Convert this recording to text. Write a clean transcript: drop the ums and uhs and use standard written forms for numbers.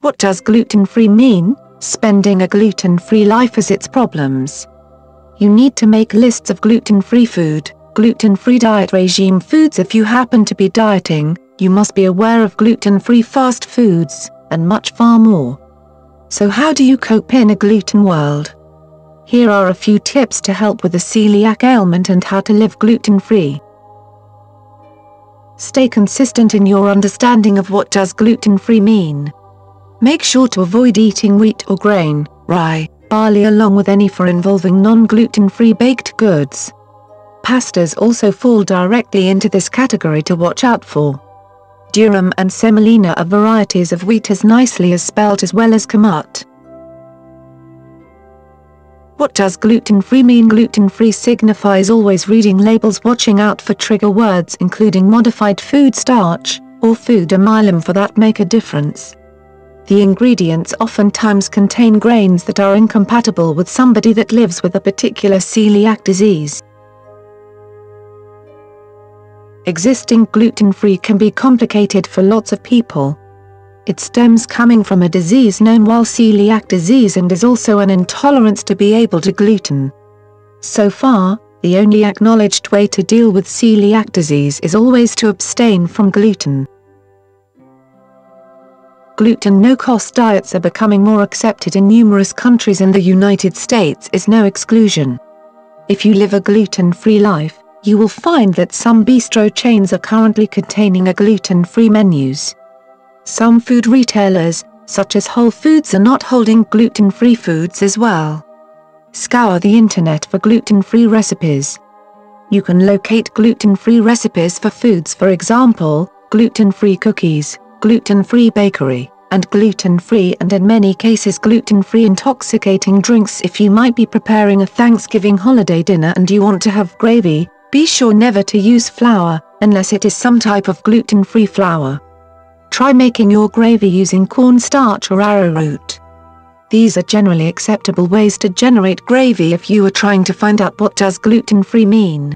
What does gluten-free mean? Spending a gluten-free life has its problems. You need to make lists of gluten-free food, gluten-free diet regime foods. If you happen to be dieting, you must be aware of gluten-free fast foods, and much far more. So how do you cope in a gluten world? Here are a few tips to help with the celiac ailment and how to live gluten-free. Stay consistent in your understanding of what does gluten-free mean. Make sure to avoid eating wheat or grain, rye, barley along with any food involving non-gluten-free baked goods. Pastas also fall directly into this category to watch out for. Durum and semolina are varieties of wheat as nicely as spelt as well as kamut. What does gluten-free mean? Gluten-free signifies always reading labels, watching out for trigger words including modified food starch, or food amylum for that make a difference. The ingredients oftentimes contain grains that are incompatible with somebody that lives with a particular celiac disease. Existing gluten-free can be complicated for lots of people. It stems coming from a disease known as celiac disease and is also an intolerance to be able to gluten. So far, the only acknowledged way to deal with celiac disease is always to abstain from gluten. Gluten no-cost diets are becoming more accepted in numerous countries and the United States is no exclusion. If you live a gluten-free life, you will find that some bistro chains are currently containing a gluten-free menus. Some food retailers, such as Whole Foods, are not holding gluten-free foods as well. Scour the internet for gluten-free recipes. You can locate gluten-free recipes for foods, for example, gluten-free cookies, gluten-free bakery, and gluten-free and in many cases gluten-free intoxicating drinks. If you might be preparing a Thanksgiving holiday dinner and you want to have gravy, be sure never to use flour, unless it is some type of gluten-free flour. Try making your gravy using cornstarch or arrowroot. These are generally acceptable ways to generate gravy if you are trying to find out what does gluten-free mean.